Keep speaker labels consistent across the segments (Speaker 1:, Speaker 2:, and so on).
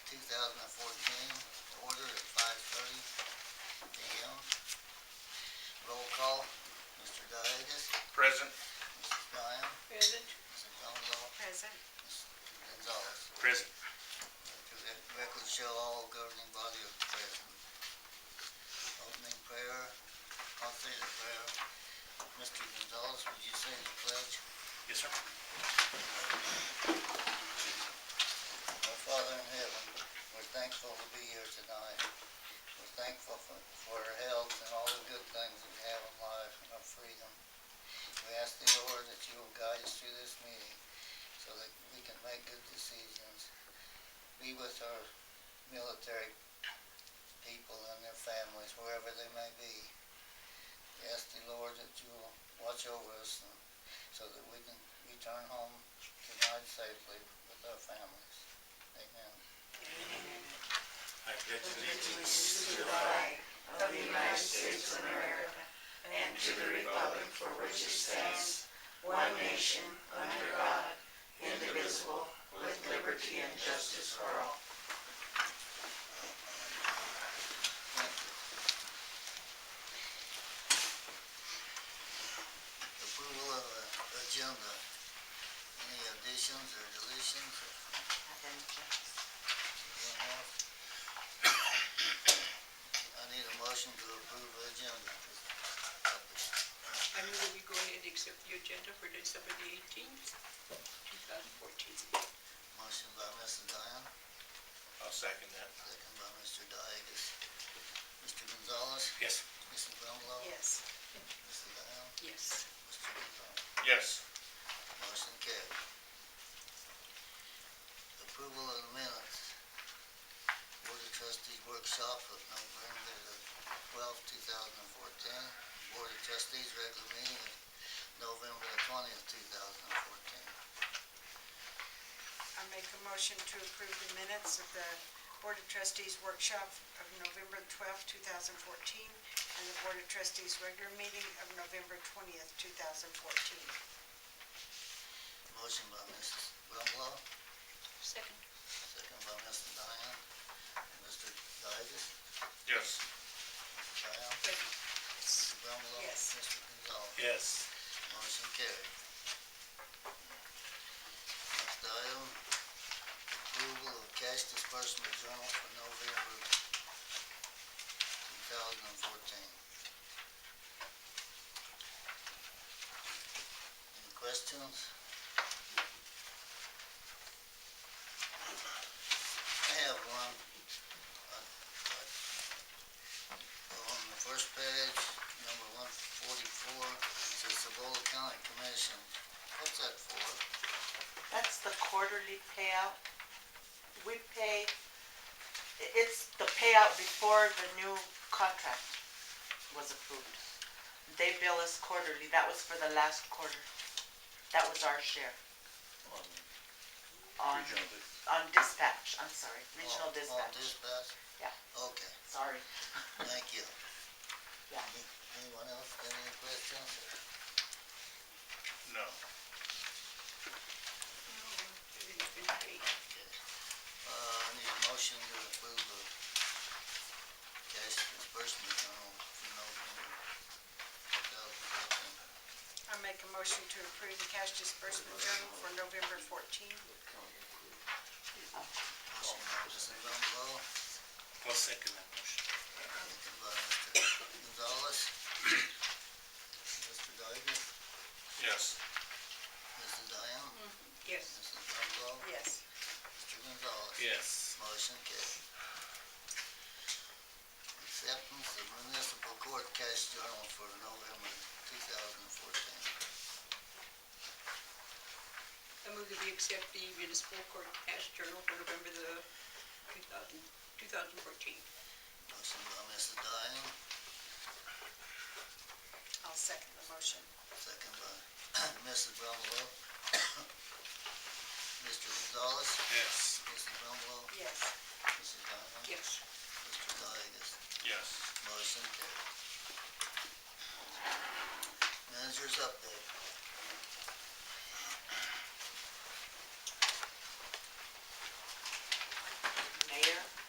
Speaker 1: 2014, order at 5:30 p.m. Roll call, Mr. Diegas,
Speaker 2: Present.
Speaker 1: Mrs. Bryan,
Speaker 3: Present.
Speaker 1: Mrs. Gunlow,
Speaker 3: Present.
Speaker 1: Mr. Gonzalez.
Speaker 2: Present.
Speaker 1: Records show all governing body are present. Opening prayer, I'll say the prayer. Mr. Gonzalez, would you say the pledge?
Speaker 2: Yes, sir.
Speaker 1: Our Father in heaven, we're thankful to be here tonight. We're thankful for our health and all the good things that we have in life and our freedom. We ask the Lord that you will guide us through this meeting so that we can make good decisions. Be with our military people and their families, wherever they may be. We ask the Lord that you will watch over us so that we can return home tonight safely with our families. Amen.
Speaker 2: I pledge
Speaker 4: allegiance to the flag of the United States of America and to the republic for which it stands, one nation, under God, indivisible, with liberty and justice for all.
Speaker 1: Approval of agenda. Any additions or deletions? Anyone else? I need a motion to approve the agenda.
Speaker 3: I move that we go ahead and accept the agenda for December the 18th, 2014.
Speaker 1: Motion by Mrs. Diane,
Speaker 2: I'll second that.
Speaker 1: second by Mr. Diegas. Mr. Gonzalez,
Speaker 2: Yes.
Speaker 1: Mrs. Brumlow,
Speaker 3: Yes.
Speaker 1: Mrs. Diane,
Speaker 3: Yes.
Speaker 1: Mr. Gonzalez.
Speaker 2: Yes.
Speaker 1: Motion carried. Approval of the minutes. Board of Trustees workshop of November the 12th, 2014. Board of Trustees regular meeting of November the 20th, 2014.
Speaker 3: I make a motion to approve the minutes of the Board of Trustees workshop of November 12th, 2014, and the Board of Trustees regular meeting of November 20th, 2014.
Speaker 1: Motion by Mrs. Brumlow,
Speaker 3: Second.
Speaker 1: second by Mr. Diane. Mr. Diegas,
Speaker 2: Yes.
Speaker 1: Diane,
Speaker 3: Second.
Speaker 1: Mr. Brumlow,
Speaker 3: Yes.
Speaker 1: Mr. Gonzalez.
Speaker 2: Yes.
Speaker 1: Motion carried. Next item, approval of cash disbursement journal for November 2014. Any questions? I have one. On the first page, number 144, it says Cibola County Commission. What's that for?
Speaker 4: That's the quarterly payout. We pay, it's the payout before the new contract was approved. They bill us quarterly. That was for the last quarter. That was our share on dispatch. I'm sorry, regional
Speaker 1: On
Speaker 4: dispatch.
Speaker 1: dispatch?
Speaker 4: Yeah.
Speaker 1: Okay,
Speaker 4: Sorry.
Speaker 1: thank you.
Speaker 4: Yeah.
Speaker 1: Anyone else got any questions?
Speaker 2: No.
Speaker 3: Everything's been paid.
Speaker 1: Okay. I need a motion to approve the cash disbursement journal for November 2014.
Speaker 3: I make a motion to approve the cash disbursement journal for November 14.
Speaker 1: Motion by Mrs. Brumlow,
Speaker 2: I'll second that motion.
Speaker 1: second by Mr. Gonzalez. Mr. Diegas,
Speaker 2: Yes.
Speaker 1: Mrs. Diane,
Speaker 3: Yes.
Speaker 1: Mrs. Brumlow,
Speaker 3: Yes.
Speaker 1: Mr. Gonzalez.
Speaker 2: Yes.
Speaker 1: Motion carried. Acceptance of municipal court cash journal for November 2014.
Speaker 3: I move that we accept the municipal court cash journal for November the 2014.
Speaker 1: Motion by Mrs. Diane,
Speaker 3: I'll second the motion.
Speaker 1: second by Mrs. Brumlow. Mr. Gonzalez,
Speaker 2: Yes.
Speaker 1: Mrs. Brumlow,
Speaker 3: Yes.
Speaker 1: Mrs. Diane,
Speaker 3: Yes.
Speaker 1: Mr. Diegas.
Speaker 2: Yes.
Speaker 1: Motion carried. Manager's update.
Speaker 4: Mayor,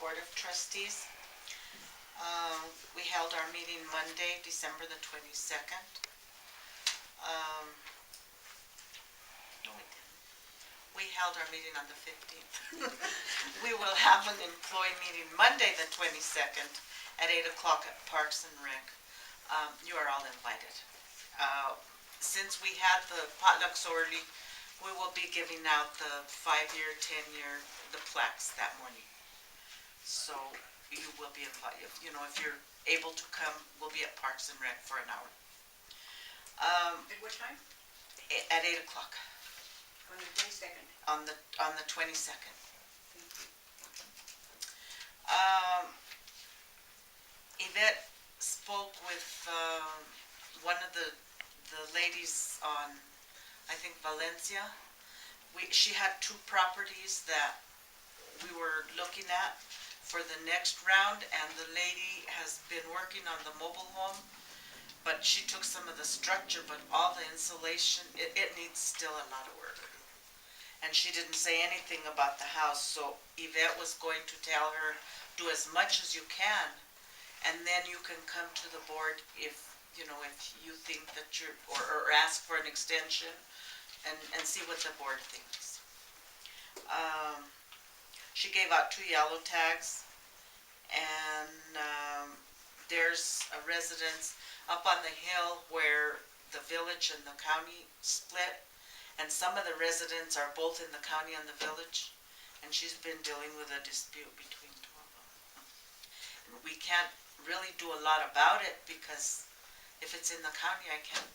Speaker 4: Board of Trustees. We held our meeting Monday, December the 22nd. No, we didn't. We held our meeting on the 15th. We will have an employee meeting Monday, the 22nd, at 8 o'clock at Parks and Rec. You are all invited. Since we had the potluck so early, we will be giving out the 5-year, 10-year, the plaques that morning. So you will be invited. If you're able to come, we'll be at Parks and Rec for an hour.
Speaker 5: At what time?
Speaker 4: At 8 o'clock
Speaker 5: On the 22nd.
Speaker 4: on the 22nd. Yvette spoke with one of the ladies on, I think, Valencia. She had 2 properties that we were looking at for the next round, and the lady has been working on the mobile home, but she took some of the structure, but all the insulation, it needs still a lot of work. And she didn't say anything about the house, so Yvette was going to tell her, do as much as you can, and then you can come to the board if you think that or ask for an extension, and see what the board thinks. She gave out 2 yellow tags, and there's a residence up on the hill where the village and the county split, and some of the residents are both in the county and the village, and she's been dealing with a dispute between 2 of them. We can't really do a lot about it because if it's in the county, I can't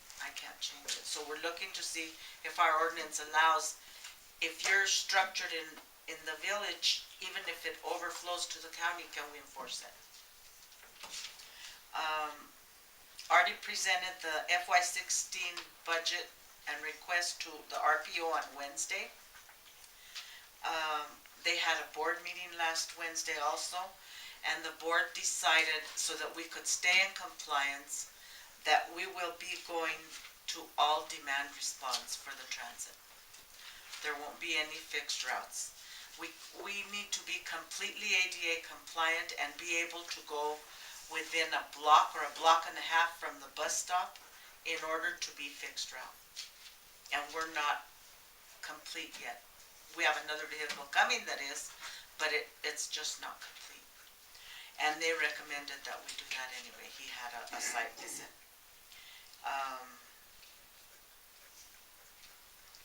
Speaker 4: change it. So we're looking to see if our ordinance allows, if you're structured in the village, even if it overflows to the county, can we enforce it? Already presented the FY16 budget and request to the RPO on Wednesday. They had a board meeting last Wednesday also, and the board decided, so that we could stay in compliance, that we will be going to all demand response for the transit. There won't be any fixed routes. We need to be completely ADA compliant and be able to go within a block or a block and a half from the bus stop in order to be fixed route. And we're not complete yet. We have another vehicle coming that is, but it's just not complete. And they recommended that we do that anyway. He had a site visit.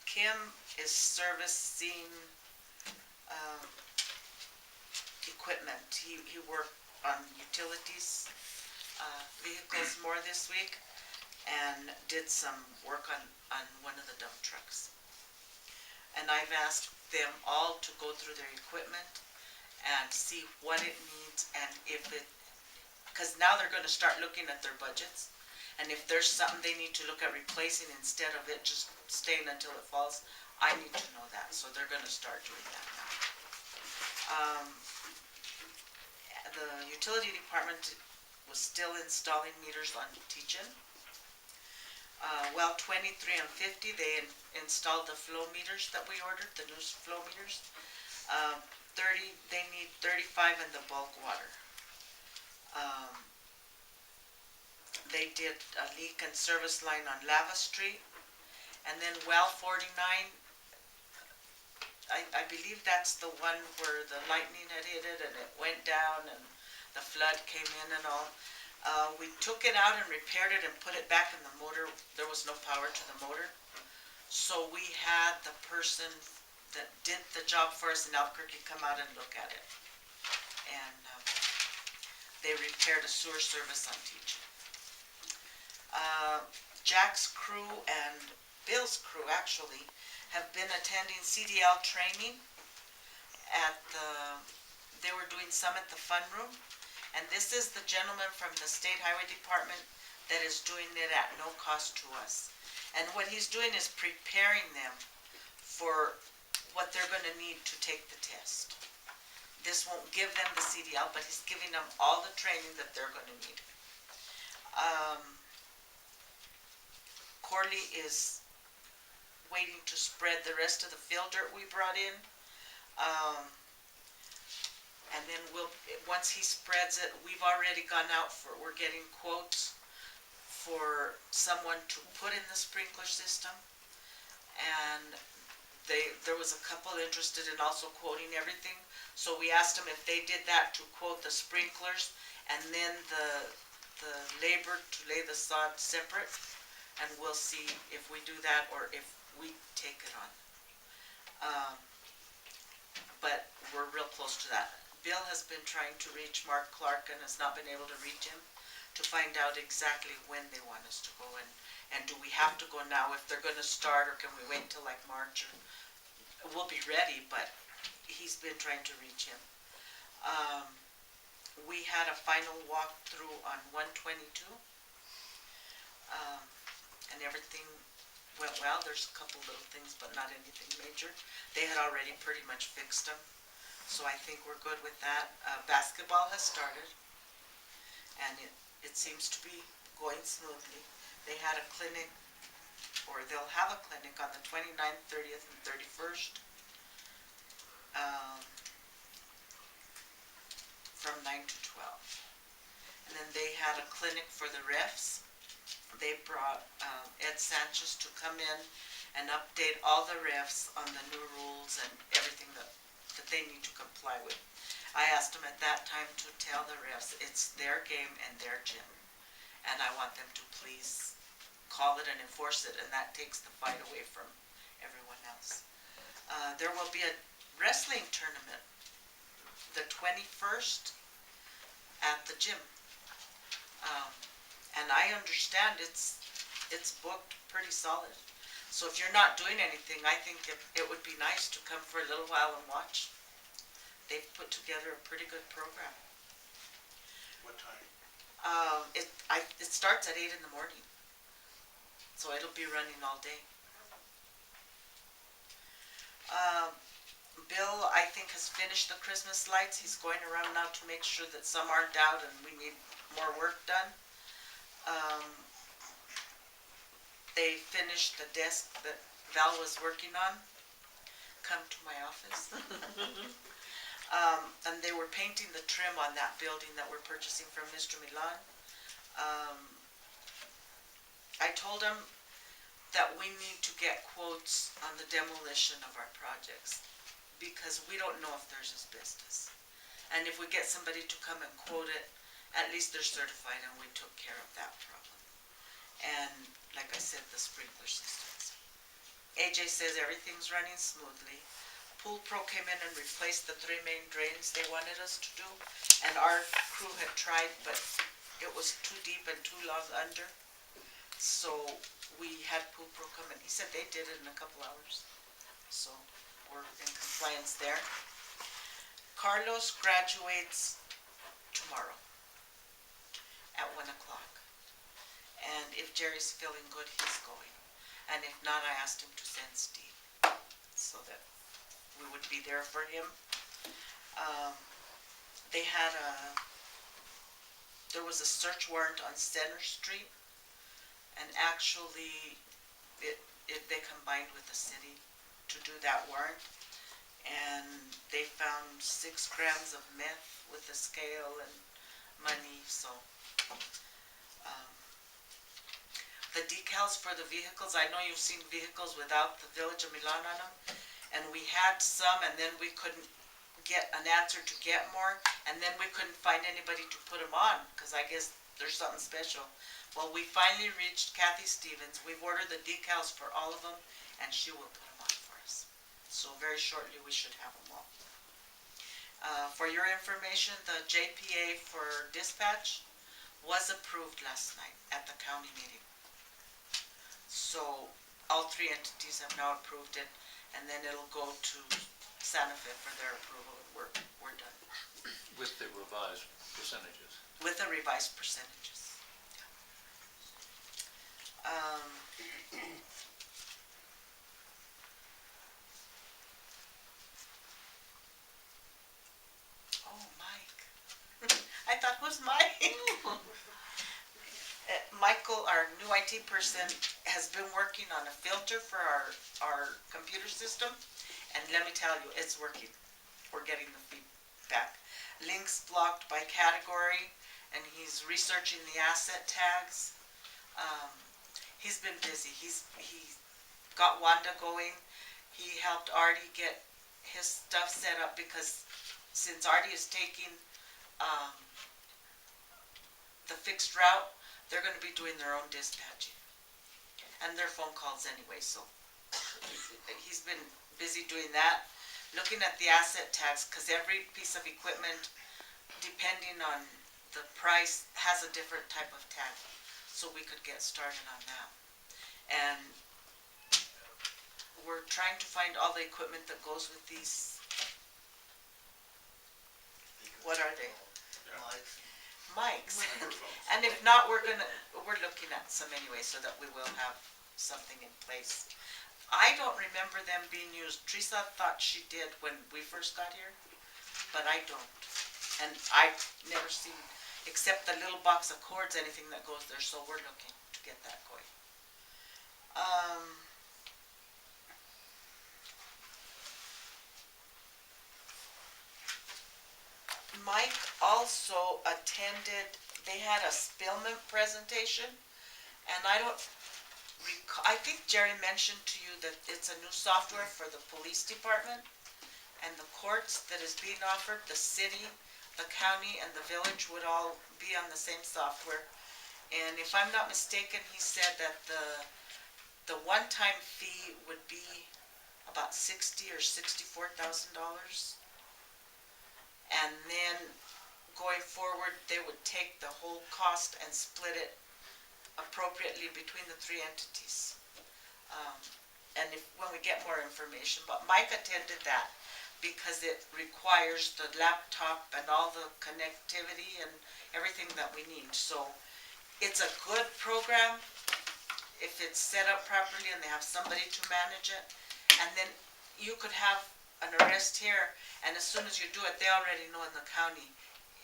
Speaker 4: Kim is servicing equipment. He worked on utilities vehicles more this week, and did some work on one of the dump trucks. And I've asked them all to go through their equipment and see what it needs, and because now they're going to start looking at their budgets, and if there's something they need to look at replacing instead of it just staying until it falls, I need to know that, so they're going to start doing that now. The utility department was still installing meters on Teachin. Well, 23 and 50, they installed the flow meters that we ordered, the new flow meters. 30, they need 35 in the bulk water. They did a leak and service line on Lava Street. And then well 49, I believe that's the one where the lightning had hit it and it went down and the flood came in and all. We took it out and repaired it and put it back in the motor. There was no power to the motor. So we had the person that did the job for us in Albuquerque come out and look at it. And they repaired a sewer service on Teachin. Jack's crew and Bill's crew actually have been attending CDL training at they were doing some at the fun room, and this is the gentleman from the State Highway Department that is doing it at no cost to us. And what he's doing is preparing them for what they're going to need to take the test. This won't give them the CDL, but he's giving them all the training that they're going to need. Corley is waiting to spread the rest of the fill dirt we brought in. And then once he spreads it, we've already gone out we're getting quotes for someone to put in the sprinkler system. And there was a couple interested in also quoting everything. So we asked them if they did that to quote the sprinklers and then the labor to lay the sod separate. And we'll see if we do that or if we take it on. But we're real close to that. Bill has been trying to reach Mark Clark and has not been able to reach him to find out exactly when they want us to go and do we have to go now if they're gonna start, or can we wait till like March, or we'll be ready, but he's been trying to reach him. We had a final walkthrough on 122. And everything went well. There's a couple little things, but not anything major. They had already pretty much fixed them, so I think we're good with that. Basketball has started, and it seems to be going smoothly. They had a clinic, or they'll have a clinic on the 29th, 30th, and 31st, from 9 to 12. And then they had a clinic for the refs. They brought Ed Sanchez to come in and update all the refs on the new rules and everything that they need to comply with. I asked him at that time to tell the refs it's their game and their gym, and I want them to please call it and enforce it, and that takes the fight away from everyone else. There will be a wrestling tournament the 21st at the gym. And I understand it's booked pretty solid. So if you're not doing anything, I think it would be nice to come for a little while and watch. They've put together a pretty good program.
Speaker 2: What time?
Speaker 4: It starts at 8 in the morning. So it'll be running all day. Bill, I think, has finished the Christmas lights. He's going around now to make sure that some aren't out and we need more work done. They finished the desk that Val was working on. Come to my office. And they were painting the trim on that building that we're purchasing from Mr. Milan. I told him that we need to get quotes on the demolition of our projects because we don't know if there's asbestos. And if we get somebody to come and quote it, at least they're certified and we took care of that problem. And like I said, the sprinkler systems. AJ says everything's running smoothly. Pool Pro came in and replaced the 3 main drains they wanted us to do. And our crew had tried, but it was too deep and too long under. So we had Pool Pro come in. He said they did it in a couple hours. So we're in compliance there. Carlos graduates tomorrow at 1 o'clock. And if Jerry's feeling good, he's going. And if not, I asked him to send Steve so that we would be there for him. There was a search warrant on Center Street, and actually they combined with the city to do that warrant, and they found 6 grams of meth with a scale and money. So the decals for the vehicles, I know you've seen vehicles without the Village of Milan on them, and we had some, and then we couldn't get an answer to get more, and then we couldn't find anybody to put them on, because I guess there's something special. Well, we finally reached Kathy Stevens. We've ordered the decals for all of them, and she will put them on for us. So very shortly we should have them all. For your information, the JPA for dispatch was approved last night at the county meeting. So all 3 entities have now approved it, and then it'll go to Santa Fe for their approval, and we're done.
Speaker 6: With the revised percentages.
Speaker 4: With the revised percentages. Oh, Mike. I thought it was Mike. Michael, our new IT person, has been working on a filter for our computer system, and let me tell you, it's working. We're getting the feedback. links blocked by category, and he's researching the asset tags. He's been busy. He got Wanda going. He helped Artie get his stuff set up because since Artie is taking the fixed route, they're going to be doing their own dispatching and their phone calls anyway. So he's been busy doing that, looking at the asset tags, because every piece of equipment, depending on the price, has a different type of tag. So we could get started on that. And we're trying to find all the equipment that goes with these. What are they?
Speaker 1: Mike's.
Speaker 4: Mics.
Speaker 2: Microphones.
Speaker 4: And if not, we're looking at some anyway, so that we will have something in place. I don't remember them being used. Teresa thought she did when we first got here, but I don't. And I've never seen, except the little box of cords, anything that goes there, so we're looking to get that going. Mike also attended, they had a Spillman presentation, and I don't recall, I think Jerry mentioned to you that it's a new software for the police department and the courts that is being offered. The city, the county, and the village would all be on the same software. And if I'm not mistaken, he said that the one-time fee would be about $60,000 or $64,000. And then going forward, they would take the whole cost and split it appropriately between the three entities. And when we get more information, but Mike attended that because it requires the laptop and all the connectivity and everything that we need. So it's a good program if it's set up properly and they have somebody to manage it. And then you could have an arrest here, and as soon as you do it, they already know in the county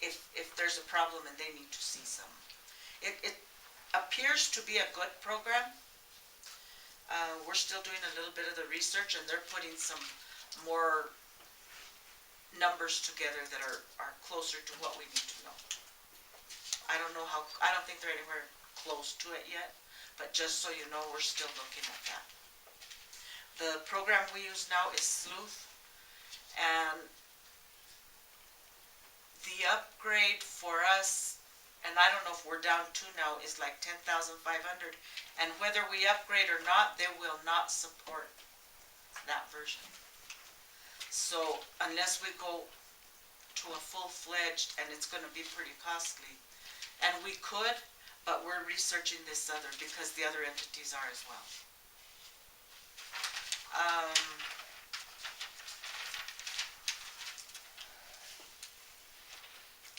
Speaker 4: if there's a problem and they need to see someone. It appears to be a good program. We're still doing a little bit of the research, and they're putting some more numbers together that are closer to what we need to know. I don't think they're anywhere close to it yet, but just so you know, we're still looking at that. The program we use now is Sleuth, and the upgrade for us, and I don't know if we're down to now, is like $10,500, and whether we upgrade or not, they will not support that version. So unless we go to a full-fledged, and it's going to be pretty costly, and we could, but we're researching this other because the other entities are as well.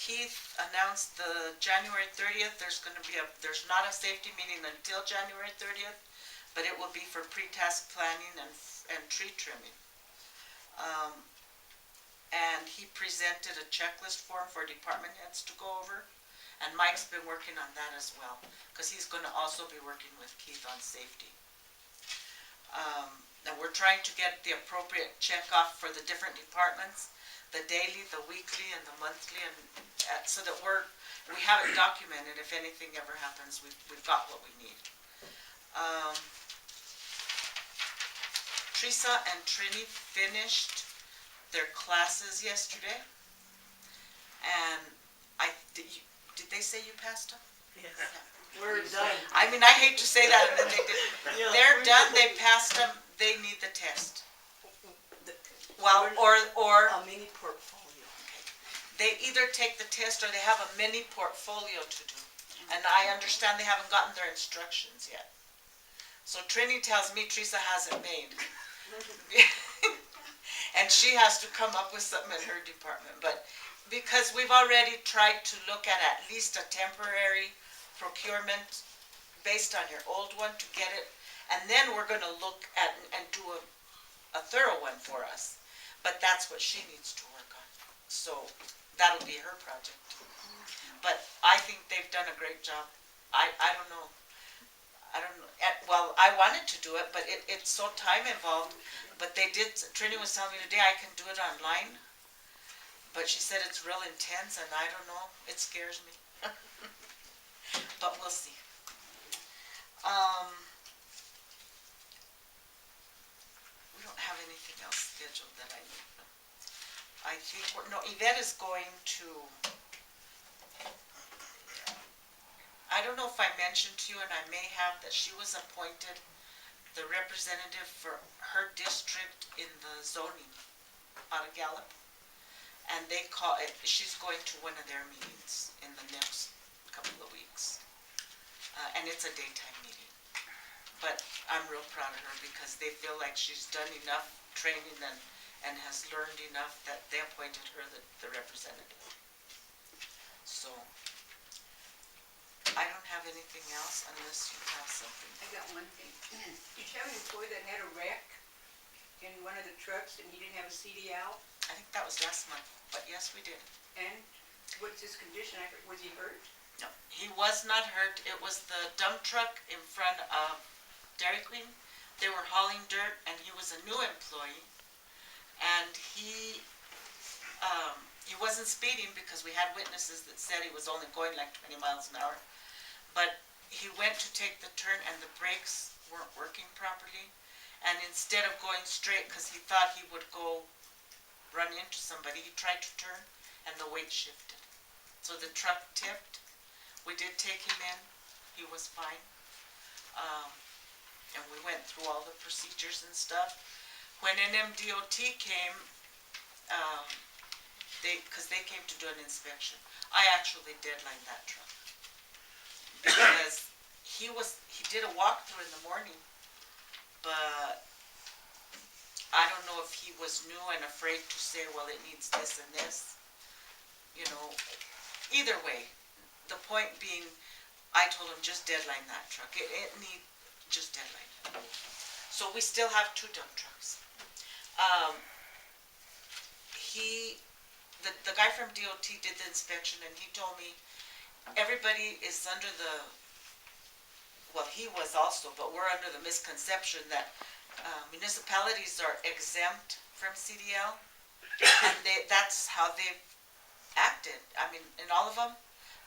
Speaker 4: Keith announced the January 30th, there's not a safety meeting until January 30th, but it will be for pre-task planning and tree trimming. And he presented a checklist form for department heads to go over, and Mike's been working on that as well, because he's going to also be working with Keith on safety. And we're trying to get the appropriate check-off for the different departments, the daily, the weekly, and the monthly, and so that we have it documented. If anything ever happens, we've got what we need. Teresa and Trini finished their classes yesterday, and did they say you passed them?
Speaker 7: Yes, we're done.
Speaker 4: I mean, I hate to say that, and then they did.
Speaker 7: Yeah,
Speaker 4: They're
Speaker 7: we're
Speaker 4: done, they passed them, they need the test. Well, or
Speaker 7: A mini portfolio.
Speaker 4: they either take the test or they have a mini portfolio to do. And I understand they haven't gotten their instructions yet. So Trini tells me Teresa hasn't made. And she has to come up with something in her department. But because we've already tried to look at least a temporary procurement based on your old one to get it. And then we're gonna look at and do a thorough one for us. But that's what she needs to work on. So that'll be her project. But I think they've done a great job. I don't know. Well, I wanted to do it, but it's so time involved. But they did, Trini was telling me today I can do it online. But she said it's real intense, and I don't know, it scares me. But we'll see. We don't have anything else scheduled that I need. I think, no, Yvette is going to, I don't know if I mentioned to you, and I may have, that she was appointed the representative for her district in the zoning out of Gallup. And they call it, she's going to one of their meetings in the next couple of weeks. And it's a daytime meeting. But I'm real proud of her because they feel like she's done enough training and has learned enough that they appointed her the representative. So, I don't have anything else unless you have something.
Speaker 5: I got one thing. Did you have an employee that had a wreck in one of the trucks and he didn't have a CDL?
Speaker 4: I think that was last month, but yes, we did.
Speaker 5: And what's his condition? Was he hurt?
Speaker 4: No, he was not hurt. It was the dump truck in front of Dairy Queen. They were hauling dirt, and he was a new employee. And he wasn't speeding because we had witnesses that said he was only going like 20 miles an hour. But he went to take the turn, and the brakes weren't working properly. And instead of going straight, because he thought he would go run into somebody, he tried to turn, and the weight shifted. So the truck tipped. We did take him in. He was fine. And we went through all the procedures and stuff. When NMDOT came, because they came to do an inspection, I actually deadlined that truck. Because he did a walkthrough in the morning, but I don't know if he was new and afraid to say, well, it needs this and this. You know, either way, the point being, I told him just deadline that truck. Just deadline it. So we still have 2 dump trucks. The guy from DOT did the inspection, and he told me everybody is under the, well, he was also, but we're under the misconception that municipalities are exempt from CDL, and that's how they've acted. I mean, in all of them.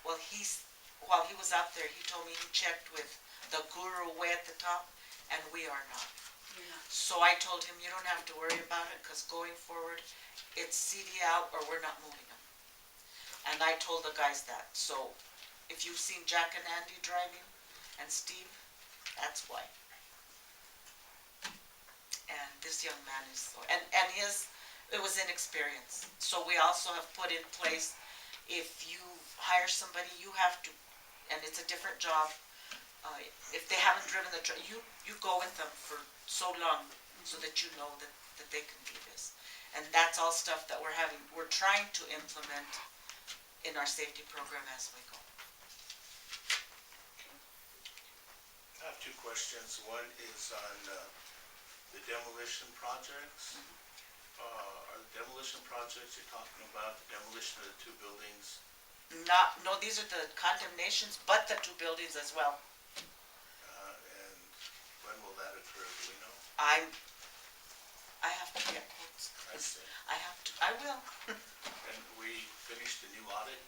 Speaker 4: Well, while he was out there, he told me he checked with the guru way at the top, and we are not.
Speaker 5: Yeah.
Speaker 4: So I told him, you don't have to worry about it, because going forward, it's CDL or we're not moving them. And I told the guys that. So if you've seen Jack and Andy driving, and Steve, that's why. And this young man is, and it was inexperience. So we also have put in place, if you hire somebody, you have to, and it's a different job, if they haven't driven the truck, you go with them for so long so that you know that they can do this. And that's all stuff that we're trying to implement in our safety program as we go.
Speaker 2: I have 2 questions. One is on the demolition projects. Are the demolition projects you're talking about, the demolition of the 2 buildings?
Speaker 4: No, these are the condemnations, but the 2 buildings as well.
Speaker 2: And when will that occur, do we know?
Speaker 4: I have to get quotes.
Speaker 2: I see.
Speaker 4: I will.
Speaker 2: And we finished the new audit?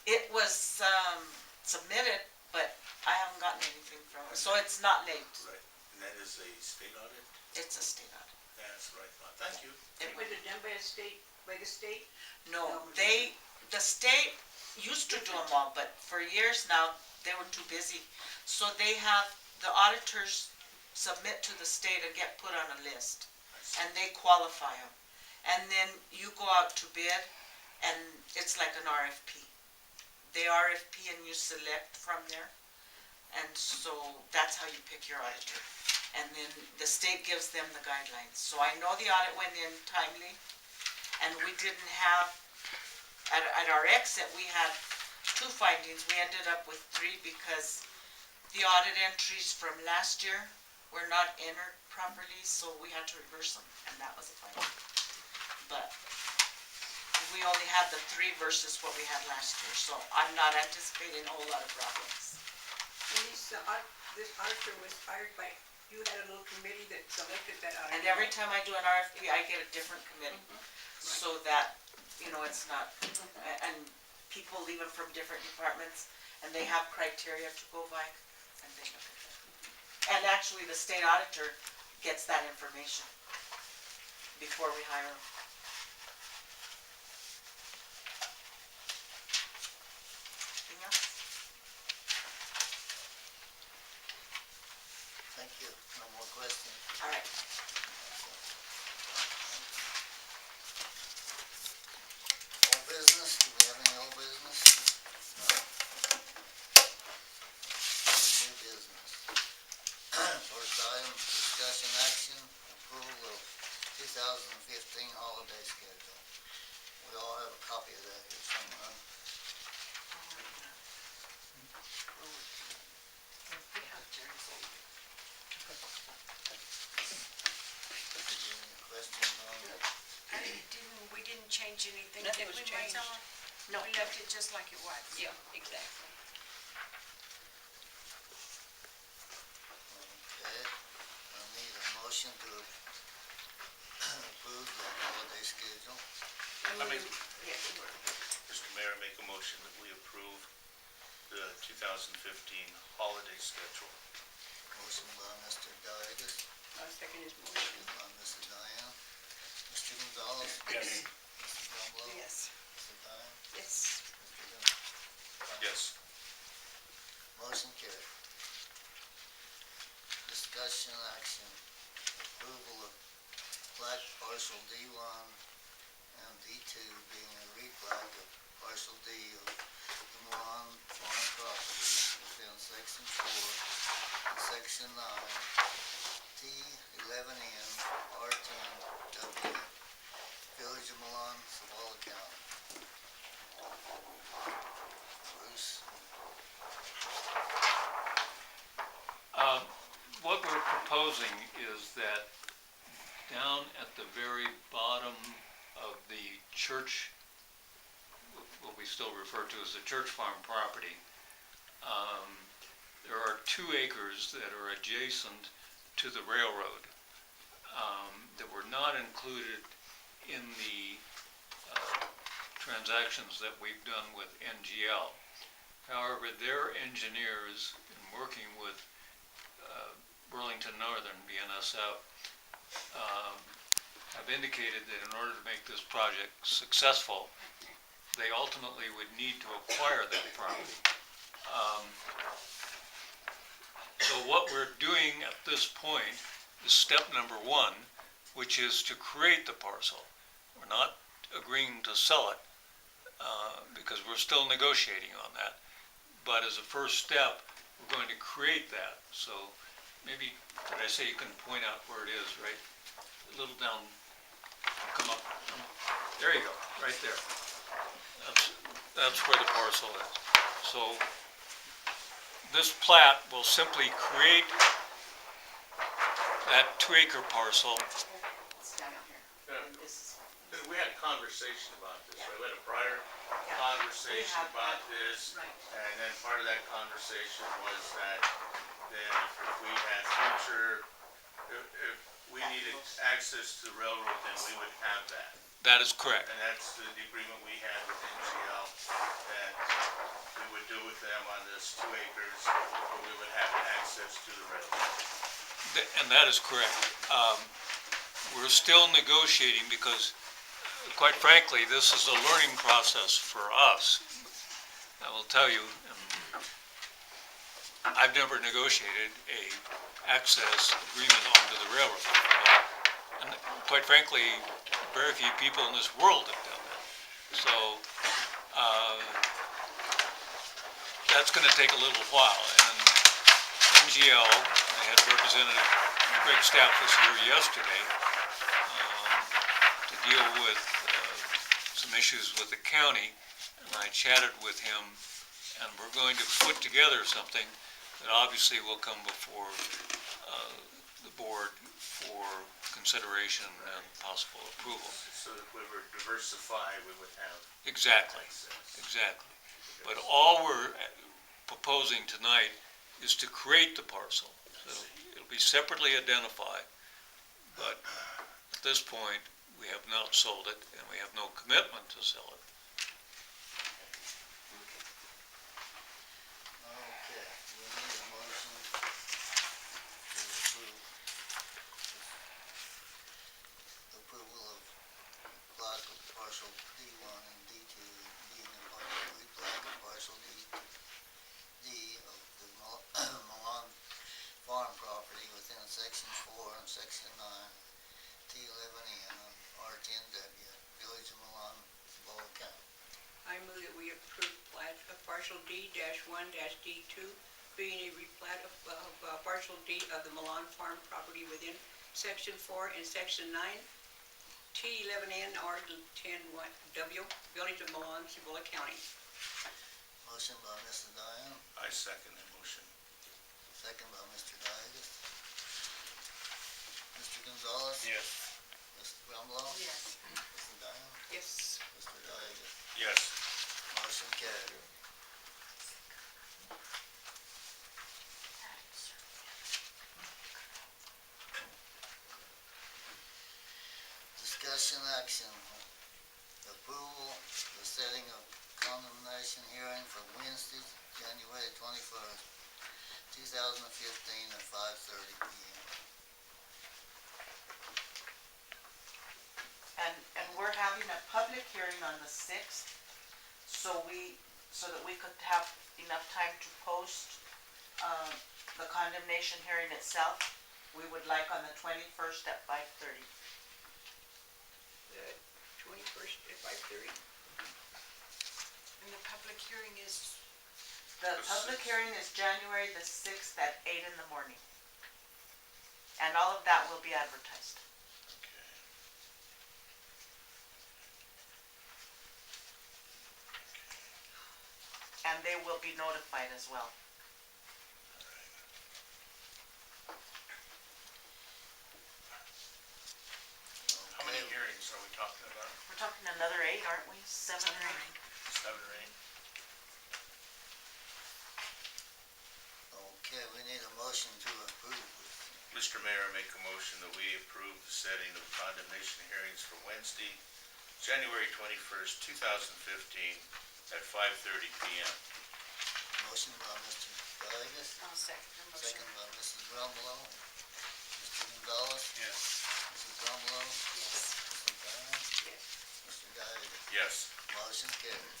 Speaker 4: It was submitted, but I haven't gotten anything from it, so it's not late.
Speaker 2: Right. And that is a state audit?
Speaker 4: It's a state audit.
Speaker 2: That's right. Thank you.
Speaker 5: Was it done by the state?
Speaker 4: No, the state used to do them all, but for years now, they were too busy. So they have, the auditors submit to the state and get put on a list, and they qualify them. And then you go out to bid, and it's like an RFP. They RFP and you select from there, and so that's how you pick your auditor. And then the state gives them the guidelines. So I know the audit went in timely, and we didn't have, at our exit, we had 2 findings. We ended up with 3 because the audit entries from last year were not entered properly, so we had to reverse them, and that was a finding. But we only had the 3 versus what we had last year, so I'm not anticipating a whole lot of problems.
Speaker 5: And this auditor was hired by, you had a little committee that selected that auditor.
Speaker 4: And every time I do an RFP, I get a different committee, so that you know, it's not, and people even from different departments, and they have criteria to go by, and they look at that. And actually, the state auditor gets that information before we hire them. Anything else?
Speaker 1: Thank you. No more questions.
Speaker 4: All right.
Speaker 1: Old business, do we have any old business? No. New business. First item, discussion action, approval of 2015 holiday schedule. We all have a copy of that here somewhere.
Speaker 4: We have Jerry's old.
Speaker 1: Is there any questions on it?
Speaker 3: We didn't change anything,
Speaker 5: Nothing
Speaker 3: did
Speaker 5: was
Speaker 3: we,
Speaker 5: changed.
Speaker 3: Marcella?
Speaker 4: No.
Speaker 3: We left it just like it was.
Speaker 5: Yeah, exactly.
Speaker 1: Okay, I need a motion to approve the holiday schedule.
Speaker 4: Yes.
Speaker 2: Mr. Mayor, I make a motion that we approve the 2015 holiday schedule.
Speaker 1: Motion by Mr. Diegas,
Speaker 5: I'll second his motion.
Speaker 1: second by Mrs. Diane. Mr. Gonzalez?
Speaker 2: Yes.
Speaker 1: Mrs. Rumlow?
Speaker 3: Yes.
Speaker 1: Mrs. Diane?
Speaker 3: Yes.
Speaker 1: Mr. Dillon?
Speaker 2: Yes.
Speaker 1: Motion carried. Discussion action, approval of plat parcel D1 and D2 being a replat of parcel D of the Milan farm property within section 4 and section 9, T11N, R10W, Village of Milan, Zavala County. Bruce?
Speaker 6: What we're proposing is that down at the very bottom of the church, what we still refer to as the church farm property, there are 2 acres that are adjacent to the railroad that were not included in the transactions that we've done with NGL. However, their engineers, in working with Burlington Northern, BNSF, have indicated that in order to make this project successful, they ultimately would need to acquire that property. So what we're doing at this point is step number 1, which is to create the parcel. We're not agreeing to sell it because we're still negotiating on that. But as a first step, we're going to create that. So maybe, did I say you can point out where it is, right? A little down, come up. There you go, right there. That's where the parcel is. So this plat will simply create that 2-acre parcel.
Speaker 4: It's down here. And this is,
Speaker 2: We had a conversation about this, right? We had a prior conversation
Speaker 4: We have
Speaker 2: about
Speaker 4: had-
Speaker 2: this.
Speaker 4: right.
Speaker 2: And then part of that conversation was that then if we had future, if we needed access to the railroad, then we would have that.
Speaker 6: That is correct.
Speaker 2: And that's the agreement we had with NGL, that we would do with them on this 2 acres, where we would have access to the railroad.
Speaker 6: And that is correct. We're still negotiating because, quite frankly, this is a learning process for us. I will tell you, I've never negotiated a access agreement onto the railroad. And quite frankly, very few people in this world have done that. So that's going to take a little while. And NGL, I had Representative Greg Stafford here yesterday to deal with some issues with the county, and I chatted with him, and we're going to put together something that obviously will come before the board for consideration and possible approval.
Speaker 2: So if we were diversified, we would have
Speaker 6: Exactly,
Speaker 2: access.
Speaker 6: exactly. But all we're proposing tonight is to create the parcel. So it'll be separately identified, but at this point, we have not sold it, and we have no commitment to sell it.
Speaker 1: Okay, we need a motion to approve approval of plat of partial D1 and D2 being a replat of partial D of the Milan farm property within section 4 and section 9, T11N, R10W, Village of Milan, Bowl County.
Speaker 5: I move that we approve plat of partial D-1-D2, being a replat of partial D of the Milan Farm property within Section 4 and Section 9, T11N, R10W, Village of Milan, Cibola County.
Speaker 1: Motion by Mr. Diane,
Speaker 2: I second that motion.
Speaker 1: second by Mr. Diegus. Mr. Gonzalez?
Speaker 2: Yes.
Speaker 1: Mr. Brumlow?
Speaker 3: Yes.
Speaker 1: Mr. Diane?
Speaker 5: Yes.
Speaker 1: Mr. Diegus?
Speaker 2: Yes.
Speaker 1: Motion carried. Discussion action, approval, the setting of condemnation hearing for Wednesday, January 21st, 2015 at 5:30 p.m.
Speaker 4: And we're having a public hearing on the 6th, so that we could have enough time to post, the condemnation hearing itself. We would like on the 21st at 5:30.
Speaker 5: The 21st at 5:30.
Speaker 3: And the public hearing is,
Speaker 4: The
Speaker 2: The
Speaker 4: public
Speaker 2: 6th.
Speaker 4: hearing is January the 6th at 8 in the morning. And all of that will be advertised.
Speaker 2: Okay.
Speaker 4: And they will be notified as well.
Speaker 2: How many
Speaker 1: Okay,
Speaker 2: hearings are we talking about?
Speaker 4: We're talking another 8, aren't we? 7 or 8?
Speaker 2: 7 or 8?
Speaker 1: okay, we need a motion to approve.
Speaker 2: Mr. Mayor, I make a motion that we approve the setting of condemnation hearings for Wednesday, January 21st, 2015 at 5:30 p.m.
Speaker 1: Motion by Mr. Diegus,
Speaker 3: I'll second the motion.
Speaker 1: second by Mrs. Brumlow. Mr. Gonzalez?
Speaker 2: Yes.
Speaker 1: Mrs. Brumlow?
Speaker 3: Yes.
Speaker 1: Mr. Diane?
Speaker 5: Yes.
Speaker 1: Mr. Diegus?
Speaker 2: Yes.
Speaker 1: Motion carried.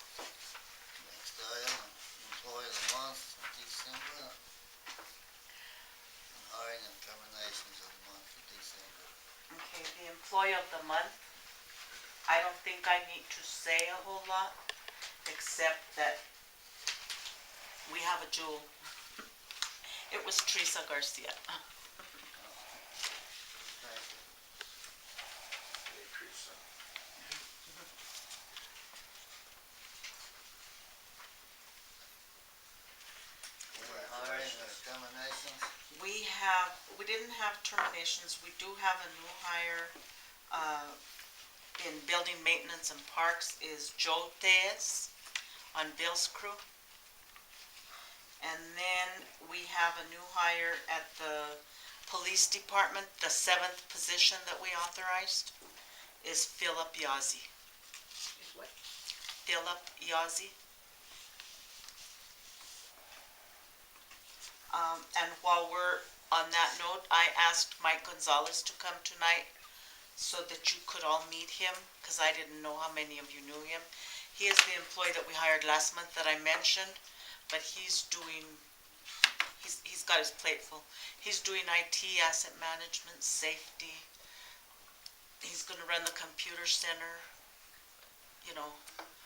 Speaker 1: Next item, employee of the month, December. And hiring and terminations of the month of December.
Speaker 4: Okay, the employee of the month, I don't think I need to say a whole lot, except that we have a jewel. It was Teresa Garcia.
Speaker 1: Thank you.
Speaker 2: Hey, Teresa.
Speaker 1: Hiring or terminations?
Speaker 4: We didn't have terminations, we do have a new hire, in building maintenance and parks is Joe Tez on Bill's crew. And then we have a new hire at the police department, the 7th position that we authorized is Philip Yazzie.
Speaker 5: Is what?
Speaker 4: Philip Yazzie. And while we're on that note, I asked Mike Gonzalez to come tonight so that you could all meet him, because I didn't know how many of you knew him. He is the employee that we hired last month that I mentioned, but he's got his plate full. He's doing IT, asset management, safety. He's gonna run the computer center, you know,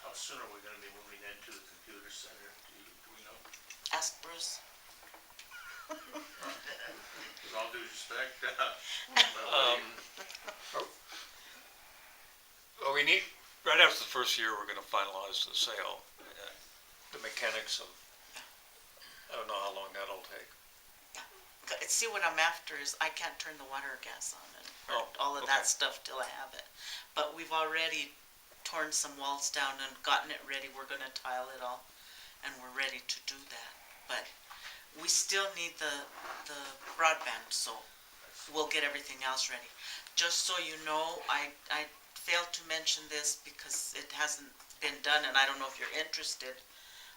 Speaker 2: How soon are we gonna be moving into the computer center? Do we know?
Speaker 4: ask Bruce.
Speaker 2: With all due respect,
Speaker 6: Well, we need, right after the first year, we're gonna finalize the sale. The mechanics of, I don't know how long that'll take.
Speaker 4: See, what I'm after is I can't turn the water or gas on and
Speaker 6: Oh,
Speaker 4: all of
Speaker 6: okay.
Speaker 4: that stuff till I have it. But we've already torn some walls down and gotten it ready. We're gonna tile it all. and we're ready to do that. But we still need the broadband, so we'll get everything else ready. Just so you know, I failed to mention this because it hasn't been done, and I don't know if you're interested.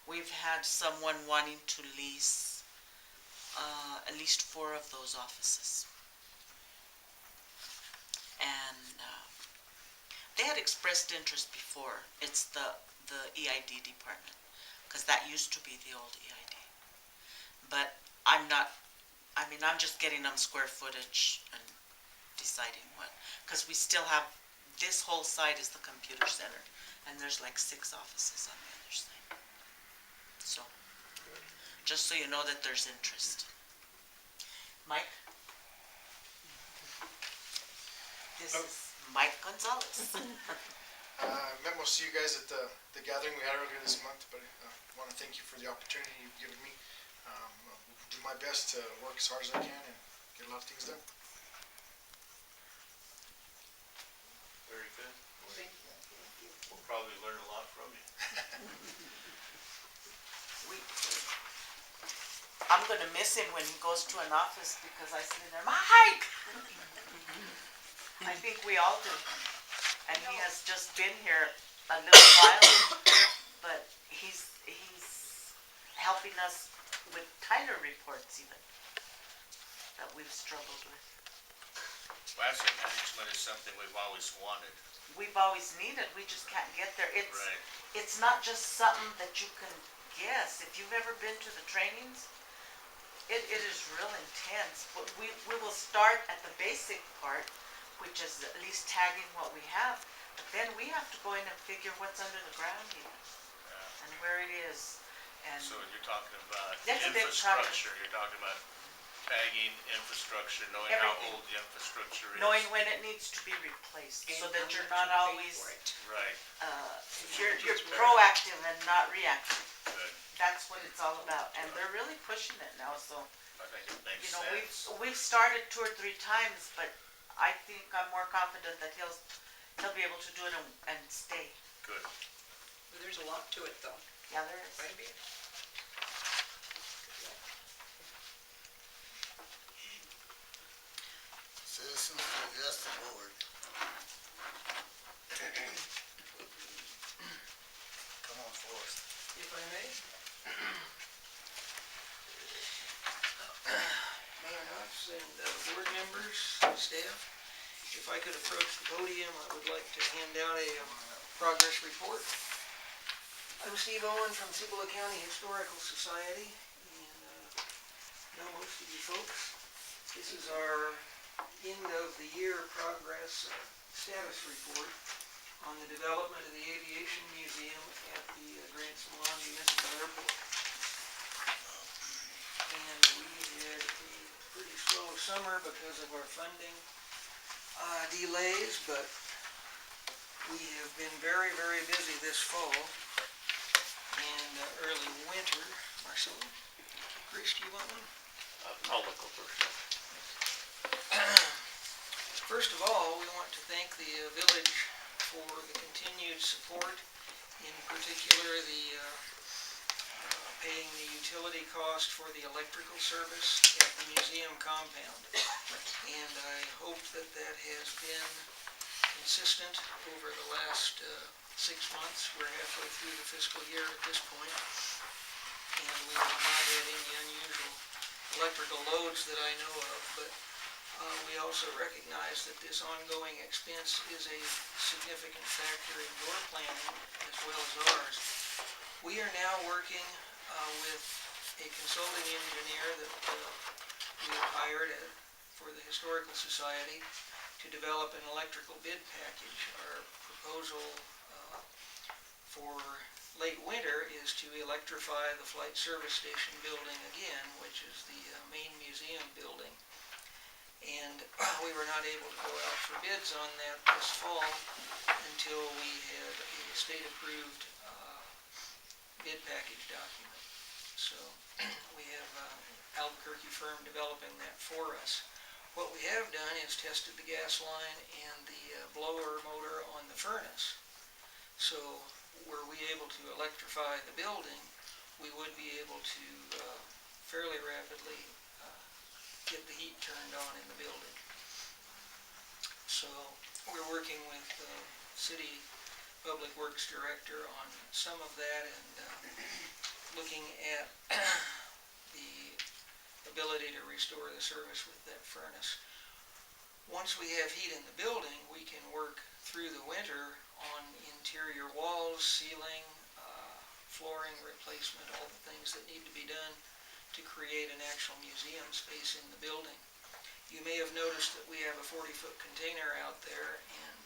Speaker 4: We've had someone wanting to lease at least 4 of those offices. And they had expressed interest before. It's the EID department, because that used to be the old EID. But I'm just getting them square footage and deciding what, because we still have, this whole side is the computer center, and there's like 6 offices on the other side. So, just so you know that there's interest. Mike? This is Mike Gonzalez.
Speaker 8: Met most of you guys at the gathering we had earlier this month, but I want to thank you for the opportunity you've given me. I'll do my best to work as hard as I can and get a lot of things done.
Speaker 2: Very good. We'll probably learn a lot from you.
Speaker 4: I'm gonna miss him when he goes to an office because I sit in there, Mike! I think we all do. And he has just been here a little while, but he's helping us with Tyler reports even, that we've struggled with.
Speaker 2: Well, asset management is something we've always wanted.
Speaker 4: We've always needed, we just can't get there.
Speaker 2: Right.
Speaker 4: It's not just something that you can guess. If you've ever been to the trainings, it is real intense. But we will start at the basic part, which is at least tagging what we have. But then we have to go in and figure what's under the ground even, and where it is. And
Speaker 2: So you're talking about
Speaker 4: That's a big
Speaker 2: infrastructure, you're talking about tagging infrastructure, knowing how
Speaker 4: Everything.
Speaker 2: old the infrastructure is.
Speaker 4: knowing when it needs to be replaced, so that you're
Speaker 5: how
Speaker 4: not
Speaker 5: much you pay
Speaker 4: always,
Speaker 5: for it.
Speaker 2: Right,
Speaker 4: you're proactive and not reactive.
Speaker 2: good.
Speaker 4: That's what it's all about, and they're really pushing it now, so,
Speaker 2: I think it makes
Speaker 4: you know,
Speaker 2: sense.
Speaker 4: we've started 2 or 3 times, but I think I'm more confident that he'll be able to do it and stay.
Speaker 2: Good.
Speaker 5: Well, there's a lot to it, though,
Speaker 4: Yeah, there is.
Speaker 5: quite a bit.
Speaker 1: Citizens to address the board. Come on, Forrest.
Speaker 7: If I may. Mayor Knox and board members, staff, if I could approach the podium, I would like to hand out a progress report. I'm Steve Owen from Cibola County Historical Society, and know most of you folks. This is our end of the year progress status report on the development of the Aviation Museum at the Grants Milan Municipal Airport. And we had a pretty slow summer because of our funding delays, but we have been very, very busy this fall and early winter. Marcelo, Chris, do you want one?
Speaker 2: I'll look over it.
Speaker 7: First of all, we want to thank the village for the continued support, in particular the paying the utility cost for the electrical service at the museum compound. And I hope that that has been consistent over the last 6 months. We're halfway through the fiscal year at this point, and we have not had any unusual electrical loads that I know of, but we also recognize that this ongoing expense is a significant factor in your planning as well as ours. We are now working with a consulting engineer that we have hired for the Historical Society to develop an electrical bid package. Our proposal for late winter is to electrify the Flight Service Station building again, which is the main museum building. And we were not able to go out for bids on that this fall until we had a state-approved bid package document. So we have Albuquerque firm developing that for us. What we have done is tested the gas line and the blower motor on the furnace. So were we able to electrify the building, we would be able to fairly rapidly get the heat turned on in the building. So we're working with City Public Works Director on some of that and looking at the ability to restore the service with that furnace. Once we have heat in the building, we can work through the winter on interior walls, ceiling, flooring replacement, all the things that need to be done to create an actual museum space in the building. You may have noticed that we have a 40-foot container out there, and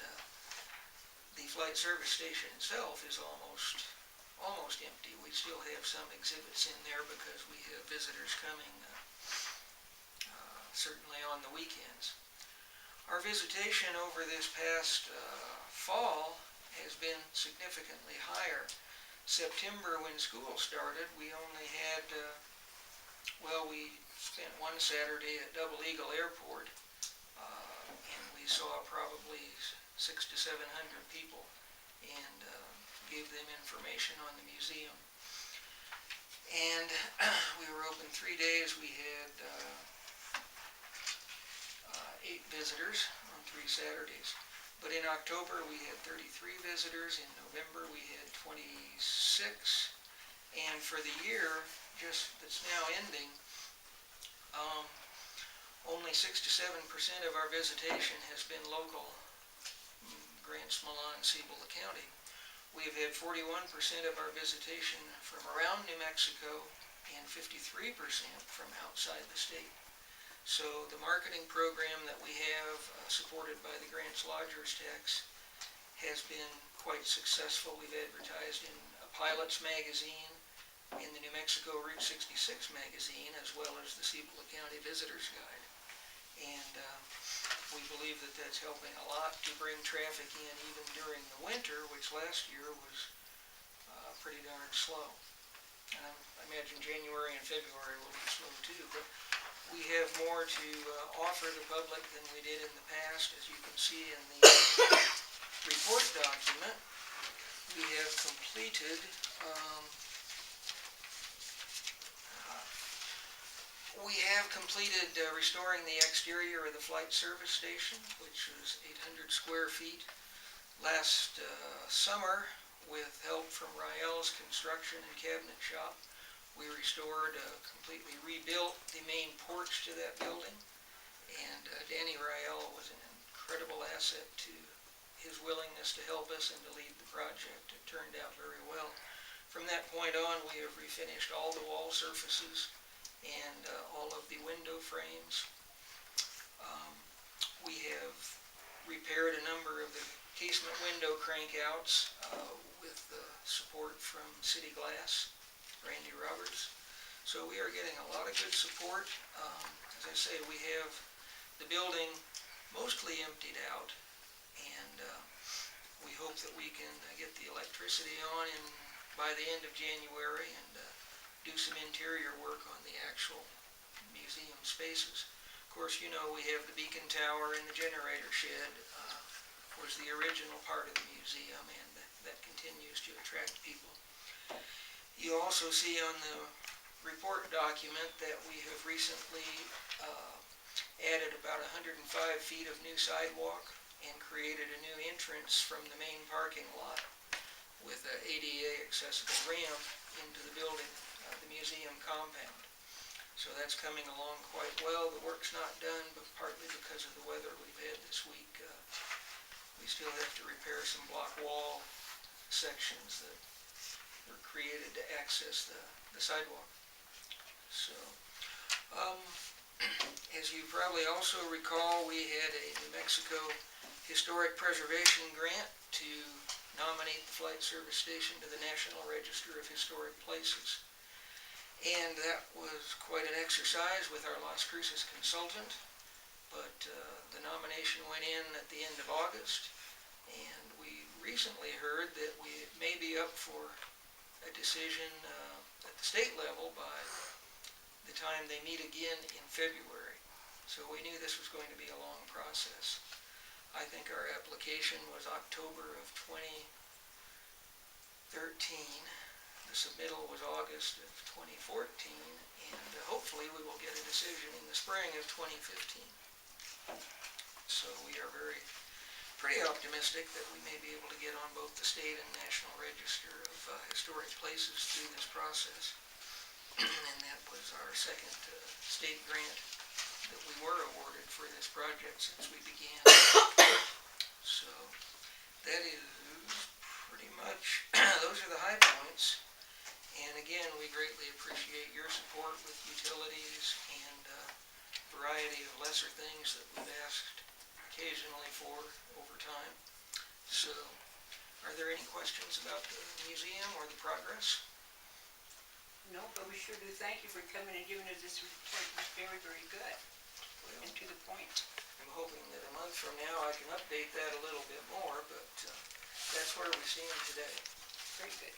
Speaker 7: the flight service station itself is almost empty. We still have some exhibits in there because we have visitors coming certainly on the weekends. Our visitation over this past fall has been significantly higher. September, when school started, we only had, we spent one Saturday at Double Eagle Airport, and we saw probably 600 to 700 people and gave them information on the museum. And we were open 3 days. We had 8 visitors on 3 Saturdays. But in October, we had 33 visitors. In November, we had 26. And for the year, just that's now ending, only 6 to 7% of our visitation has been local, Grants, Milan, Cibola County. We've had 41% of our visitation from around New Mexico and 53% from outside the state. So the marketing program that we have, supported by the Grants Lodgers Tax, has been quite successful. We've advertised in a Pilots magazine, in the New Mexico Route 66 magazine, as well as the Cibola County Visitor's Guide. And we believe that that's helping a lot to bring traffic in even during the winter, which last year was pretty darn slow. I imagine January and February will be slow too, but we have more to offer the public than we did in the past. As you can see in the report document, we have completed restoring the exterior of the flight service station, which was 800 square feet. Last summer, with help from Rael's Construction and Cabinet Shop, we restored, completely rebuilt the main porch to that building. And Danny Rael was an incredible asset to his willingness to help us and to lead the project. It turned out very well. From that point on, we have refinished all the wall surfaces and all of the window frames. We have repaired a number of the casement window crankouts with the support from City Glass, Randy Roberts. So we are getting a lot of good support. As I say, we have the building mostly emptied out, and we hope that we can get the electricity on by the end of January and do some interior work on the actual museum spaces. Of course, you know, we have the beacon tower and the generator shed was the original part of the museum, and that continues to attract people. You also see on the report document that we have recently added about 105 feet of new sidewalk and created a new entrance from the main parking lot with an ADA accessible ramp into the building, the museum compound. So that's coming along quite well. The work's not done, but partly because of the weather we've had this week, we still have to repair some block wall sections that were created to access the sidewalk. So, as you probably also recall, we had a New Mexico Historic Preservation Grant to nominate the flight service station to the National Register of Historic Places. And that was quite an exercise with our Las Cruces consultant, but the nomination went in at the end of August, and we recently heard that we may be up for a decision at the state level by the time they meet again in February. So we knew this was going to be a long process. I think our application was October of 2013. The The submittal was August of 2014, and hopefully we will get a decision in the spring of 2015. So we are pretty optimistic that we may be able to get on both the state and national register of historic places through this process. And that was our second state grant that we were awarded for this project since we began. So that is pretty much, those are the high points. And again, we greatly appreciate your support with utilities and a variety of lesser things that we've asked occasionally for over time. So, are there any questions about the museum or the progress?
Speaker 5: No, but we sure do thank you for coming and giving us this report. It was very, very good
Speaker 7: Well,
Speaker 5: and to the point.
Speaker 7: I'm hoping that a month from now I can update that a little bit more, but that's where we stand today.
Speaker 5: Very good.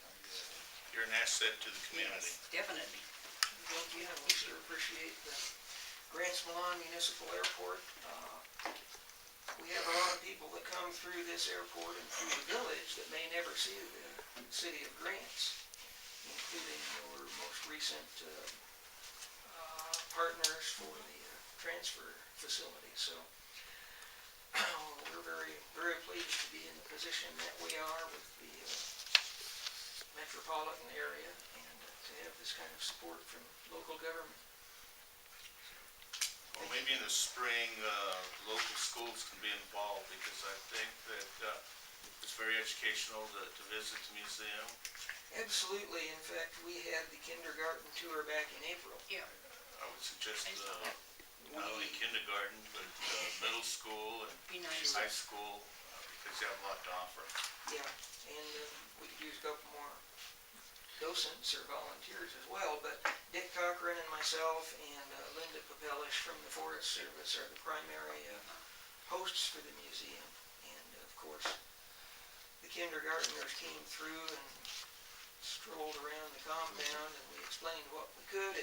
Speaker 2: You're an asset to the community.
Speaker 5: Yes, definitely.
Speaker 7: Thank you, and we sure appreciate the Grants Milan Municipal Airport. We have a lot of people that come through this airport and through the village that may never see the city of Grants, including your most recent partners for the transfer facility. So we're very, very pleased to be in the position that we are with the metropolitan area and to have this kind of support from local government.
Speaker 2: Or maybe in the spring, local schools can be involved, because I think that it's very educational to visit the museum.
Speaker 7: Absolutely. In fact, we had the kindergarten tour back in April.
Speaker 5: Yeah.
Speaker 2: I would suggest not only
Speaker 7: We-
Speaker 2: kindergarten, but middle school and
Speaker 5: Be nice.
Speaker 2: high school, because you have a lot to offer.
Speaker 7: Yeah, and we could use a couple more docents or volunteers as well, but Dick Cochran and myself and Linda Papelish from the Forest Service are the primary hosts for the museum. And of course, the kindergartners came through and strolled around the compound and we explained what we could.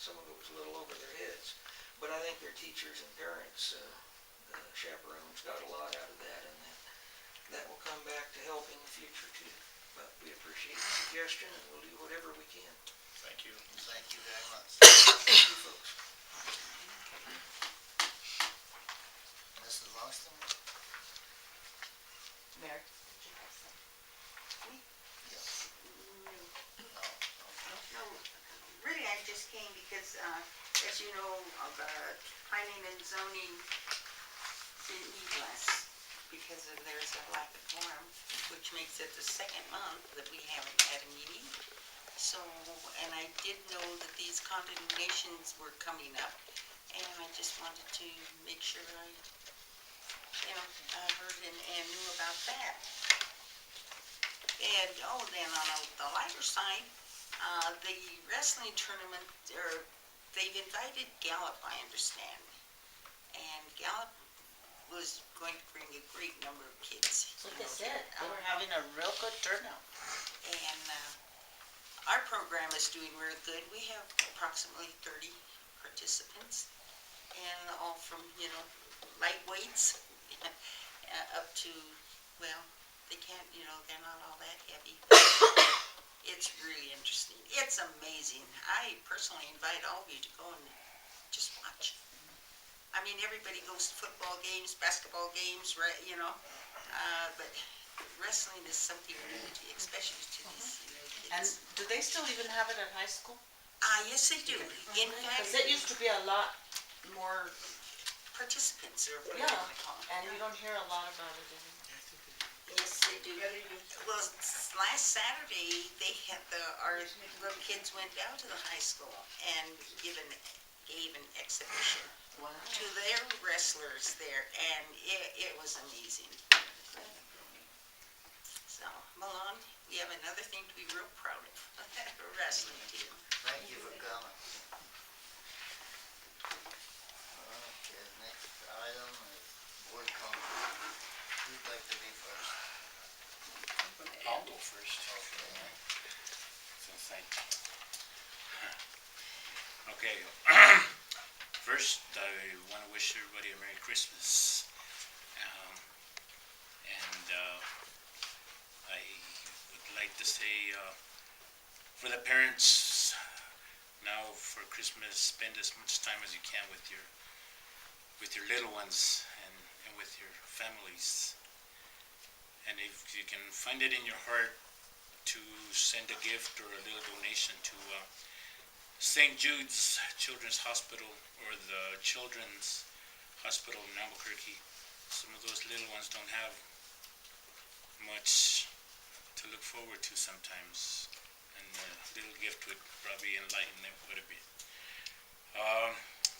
Speaker 7: Some of it was a little over their heads, but I think their teachers and parents, the chaperones, got a lot out of that, and that will come back to help in the future too. But we appreciate the suggestion and we'll do whatever we can.
Speaker 2: Thank you.
Speaker 1: Thank you very much.
Speaker 7: Thank you, folks.
Speaker 1: Mrs. Longston?
Speaker 4: Mayor, did you have some?
Speaker 1: Yes. No? Okay.
Speaker 9: No, really, I just came because, as you know, the planning and zoning didn't meet last because there's a lack of quorum, which makes it the second month that we haven't had a meeting. So, and I did know that these condemnations were coming up, and I just wanted to make sure I heard and knew about that. And, then on the lighter side, the wrestling tournament, they've invited Gallup, I understand. And Gallup was going to bring a great number of kids.
Speaker 4: That's what they said. They were having a real good turnout.
Speaker 9: And our program is doing really good. We have approximately 30 participants, and all from, lightweights up to, well, they can't, they're not all that heavy. It's really interesting. It's amazing. I personally invite all of you to go and just watch. I mean, everybody goes to football games, basketball games, right, but wrestling is something new, especially to these,
Speaker 4: And
Speaker 9: kids.
Speaker 4: do they still even have it at high school?
Speaker 9: Yes, they do. In
Speaker 4: Because
Speaker 9: fact,
Speaker 4: it used to be a lot more,
Speaker 9: participants are what
Speaker 4: yeah,
Speaker 9: I want to call them.
Speaker 4: and you don't hear a lot about it anymore.
Speaker 9: Yes, they do. Well, last Saturday, they had our little kids went down to the high school and gave an exhibition
Speaker 4: Wow.
Speaker 9: to their wrestlers there, and it was amazing. So, Milan, we have another thing to be real proud of, a wrestling team.
Speaker 1: Thank you for coming. Okay, next item is board comment. Who'd like to be first?
Speaker 10: I'll go first,
Speaker 1: Okay.
Speaker 10: since I... Okay, first, I want to wish everybody a Merry Christmas. And I would like to say for the parents, now for Christmas, spend as much time as you can with your little ones and with your families. And if you can find it in your heart to send a gift or a little donation to St. Jude's Children's Hospital or the Children's Hospital in Albuquerque, some of those little ones don't have much to look forward to sometimes, and a little gift would probably enlighten them quite a bit.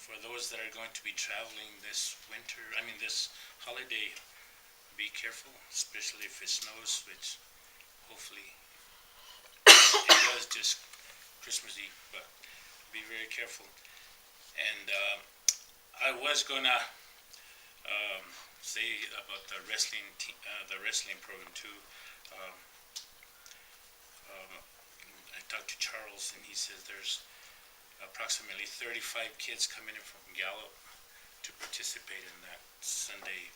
Speaker 10: For those that are going to be traveling this holiday, be careful, especially if it snows, which hopefully it does just Christmas Eve, but be very careful. And I was gonna say about the wrestling program too. I talked to Charles, and he says there's approximately 35 kids coming in from Gallup to participate in that Sunday,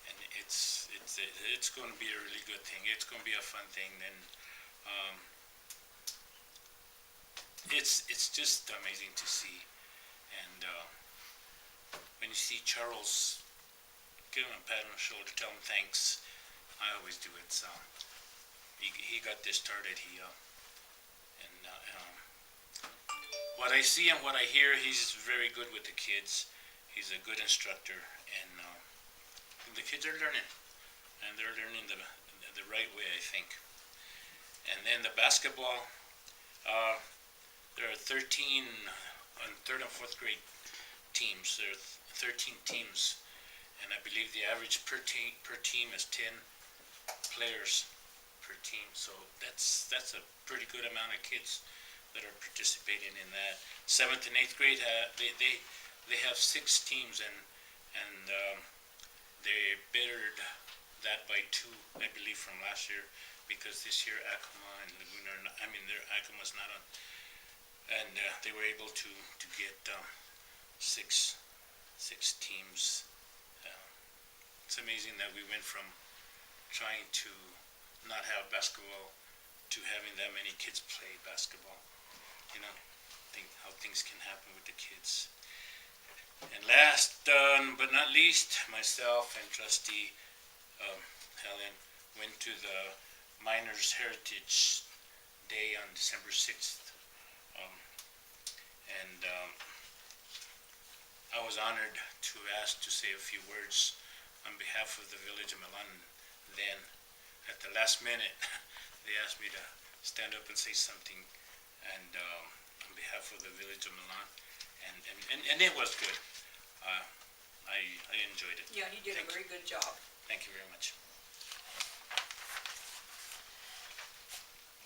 Speaker 10: and it's going to be a really good thing. It's going to be a fun thing. And it's just amazing to see. And when you see Charles, give him a pat on the shoulder, tell him thanks. I always do it. So he got this started. What I see and what I hear, he's very good with the kids. He's a good instructor, and the kids are learning, and they're learning the right way, I think. And then the basketball, there are 13 on third and fourth grade teams. There are 13 teams, and I believe the average per team is 10 players per team. So that's a pretty good amount of kids that are participating in that. 7th and 8th grade, they have 6 teams, and they bettered that by 2, I believe, from last year, because this year Acoma and Laguna, Acoma's not on, and they were able to get 6 teams. It's amazing that we went from trying to not have basketball to having that many kids play basketball. Think how things can happen with the kids. And last but not least, myself and Trustee Helen went to the Miners Heritage Day on December 6th. I was honored to ask to say a few words on behalf of the village of Milan. Then, at the last minute, they asked me to stand up and say something, and on behalf of the village of Milan, and it was good. I enjoyed it.
Speaker 5: Yeah, he did a very good job.
Speaker 10: Thank you very much.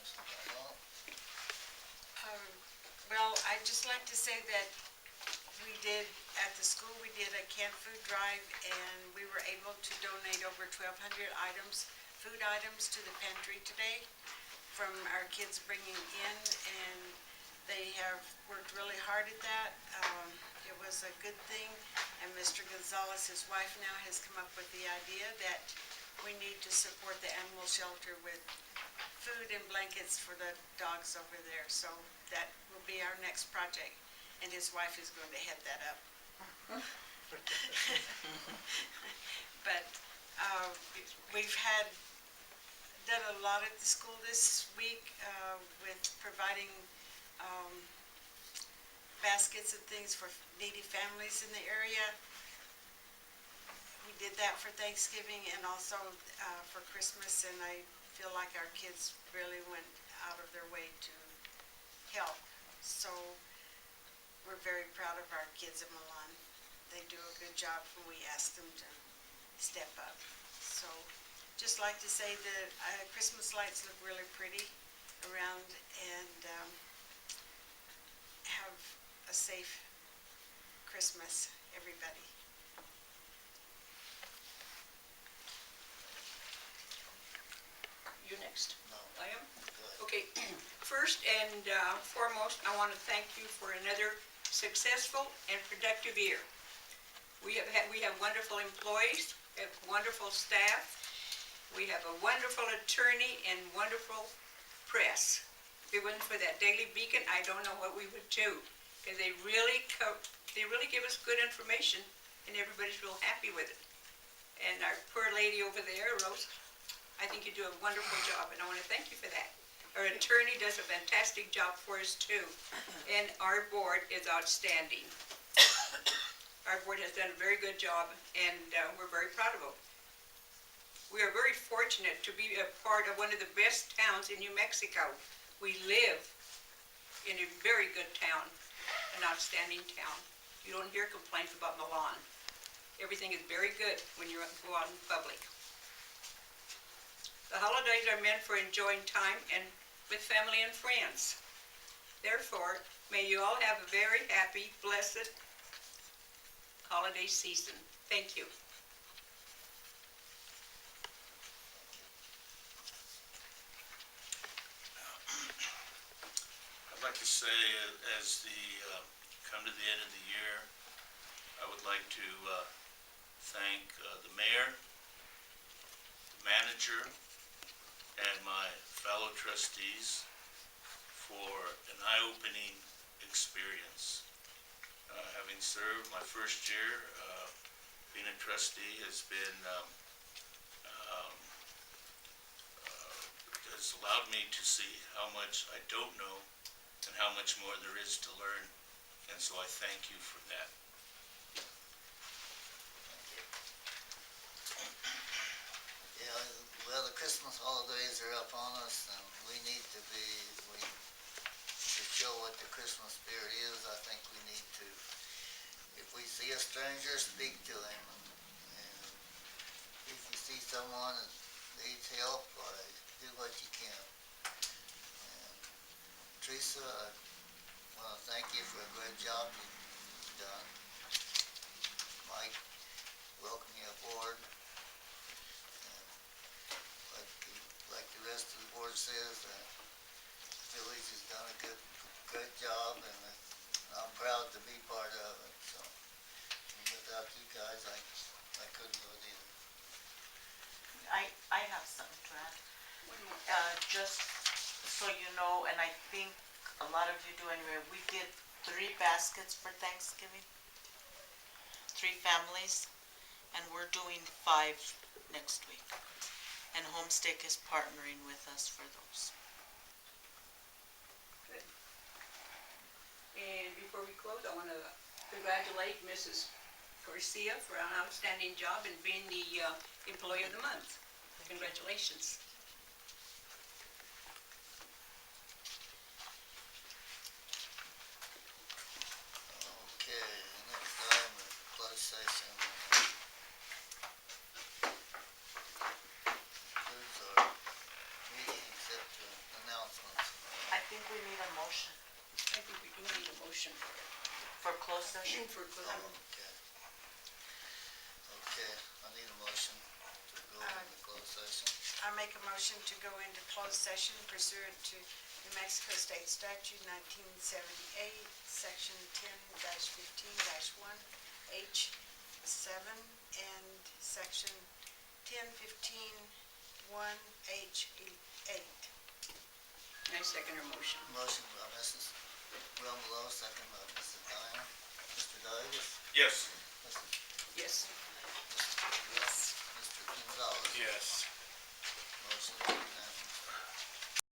Speaker 1: Mr. Bardall?
Speaker 3: Well, I'd just like to say that at the school, we did a canned food drive, and we were able to donate over 1,200 food items to the pantry today from our kids bringing in, and they have worked really hard at that. It was a good thing, and Mr. Gonzalez, his wife now, has come up with the idea that we need to support the animal shelter with food and blankets for the dogs over there. So that will be our next project, and his wife is going to head that up. But we've done a lot at the school this week with providing baskets and things for needy families in the area. We did that for Thanksgiving and also for Christmas, and I feel like our kids really went out of their way to help. So we're very proud of our kids in Milan. They do a good job when we ask them to step up. So just like to say that Christmas lights look really pretty around, and have a safe Christmas, everybody.
Speaker 5: You next?
Speaker 1: No,
Speaker 5: I am?
Speaker 1: good.
Speaker 5: Okay, first and foremost, I want to thank you for another successful and productive year. We have wonderful employees, we have wonderful staff, we have a wonderful attorney and wonderful press. If it wasn't for that Daily Beacon, I don't know what we would do. Because they really give us good information, and everybody's real happy with it. And our poor lady over there, Rose, I think you do a wonderful job, and I want to thank you for that. Our attorney does a fantastic job for us too, and our board is outstanding. Our board has done a very good job, and we're very proud of them. We are very fortunate to be a part of one of the best towns in New Mexico. We live in a very good town, an outstanding town. You don't hear complaints about Milan. Everything is very good when you go out in public. The holidays are meant for enjoying time and with family and friends. Therefore, may you all have a very happy, blessed holiday season. Thank you.
Speaker 2: I'd like to say, as come to the end of the year, I would like to thank the mayor, the manager, and my fellow trustees for an eye-opening experience. Having served my first year, being a trustee has been has allowed me to see how much I don't know and how much more there is to learn, and so I thank you for that.
Speaker 1: Yeah, well, the Christmas holidays are up on us, and we need to show what the Christmas spirit is. I think we need to, if we see a stranger, speak to him. And if you see someone that needs help, do what you can. And Teresa, I want to thank you for a great job you've done. Mike, welcome you aboard. Like the rest of the board says, the village has done a great job, and I'm proud to be part of it, so. And without you guys, I couldn't do it either.
Speaker 4: I have something to add. Just so you know, and I think a lot of you do anyway, we did 3 baskets for Thanksgiving. 3 families, and we're doing 5 next week. And Homestake is partnering with us for those.
Speaker 5: Good. And before we close, I want to congratulate Mrs. Garcia for an outstanding job in being the Employee of the Month. Congratulations.
Speaker 1: Okay, the next item is closed session. Concludes our meeting except for announcements.
Speaker 4: I think we need a motion
Speaker 5: I think we do need a motion
Speaker 4: for closed session.
Speaker 5: for
Speaker 1: Oh,
Speaker 5: closing.
Speaker 1: okay. Okay, I need a motion to go into closed session.
Speaker 3: I make a motion to go into closed session pursuant to New Mexico State Statute 1978, Section 10-15-1, H7, and Section 10-15-1H8.
Speaker 5: I second her motion.
Speaker 1: Motion by Mrs. Rumlow, second by Mrs. Dyer. Mr. Davis?
Speaker 2: Yes.
Speaker 5: Yes.
Speaker 1: Mr. Gonzalez?
Speaker 10: Yes.
Speaker 1: Motion